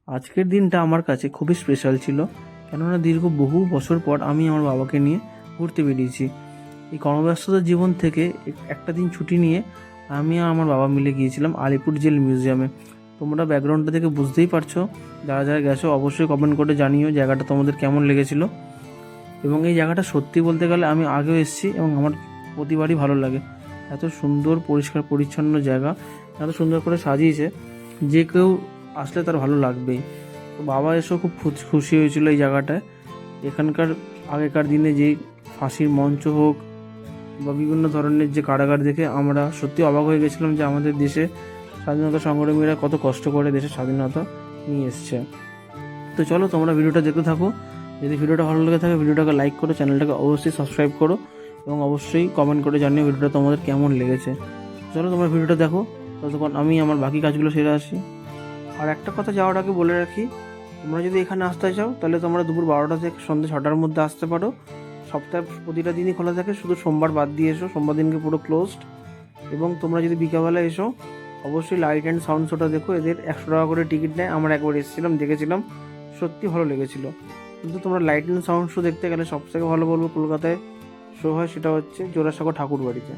আজকের দিনটা আমার কাছে খুবই স্পেশাল ছিল, কেননা দীর্ঘ বহু বছর পর আমি আমার বাবাকে নিয়ে ঘুরতে বেরিয়েছি। এই কর্মব্যস্ততার জীবন থেকে একটা দিন ছুটি নিয়ে আমি আর আমার বাবা মিলে গিয়েছিলাম আলিপুর জেল মিউজিয়ামে। তোমরা ব্যাকগ্রাউন্ডটা থেকে বুঝতেই পারছো, যারা যারা গেছো অবশ্যই কমেন্ট করে জানিও জায়গাটা তোমাদের কেমন লেগেছিল। এবং এই জায়গাটা সত্যি বলতে গেলে আমি আগেও এসেছি এবং আমার প্রতিবারই ভালো লাগে। এত সুন্দর পরিষ্কার পরিচ্ছন্ন জায়গা, এত সুন্দর করে সাজিয়েছে, যে কেউ আসলে তার ভালো লাগবেই। তো বাবা এসেও খুব খুশি হয়েছিল এই জায়গাটায়। এখানকার আগেকার দিনে যে ফাঁসির মঞ্চ হোক বা বিভিন্ন ধরনের যে কারাগার দেখে আমরা সত্যি অবাক হয়ে গেছিলাম যে আমাদের দেশে স্বাধীনতা সংগ্রামীরা কত কষ্ট করে দেশের স্বাধীনতা নিয়ে এসছে। তো চলো তোমরা ভিডিওটা দেখতে থাকো। যদি ভিডিওটা ভালো লেগে থাকে ভিডিওটাকে লাইক করো, চ্যানেলটাকে অবশ্যই সাবস্ক্রাইব করো এবং অবশ্যই কমেন্ট করে জানিও ভিডিওটা তোমাদের কেমন লেগেছে। চলো তোমরা ভিডিওটা দেখো, ততক্ষণ আমি আমার বাকি কাজগুলো সেরে আসি। আর একটা কথা যাওয়ার আগে বলে রাখি, তোমরা যদি এখানে আসতে চাও তাহলে তোমরা দুপুর 12টা থেকে সন্ধ্যে 6টার মধ্যে আসতে পারো। সপ্তাহে প্রতিটা দিনই খোলা থাকে, শুধু সোমবার বাদ দিয়ে এসো, সোমবার দিনকে পুরো ক্লোজড। এবং তোমরা যদি বিকালবেলা এসো অবশ্যই লাইট অ্যান্ড সাউন্ড শোটা দেখো, এদের 100 টাকা করে টিকিট নেয়। আমরা একবার এসেছিলাম, দেখেছিলাম, সত্যি ভালো লেগেছিলো। কিন্তু তোমরা লাইট অ্যান্ড সাউন্ড শো দেখতে গেলে সবথেকে ভালো বলবো কলকাতায় শো হয়, সেটা হচ্ছে জোড়াসাঁকো ঠাকুর বাড়িতে।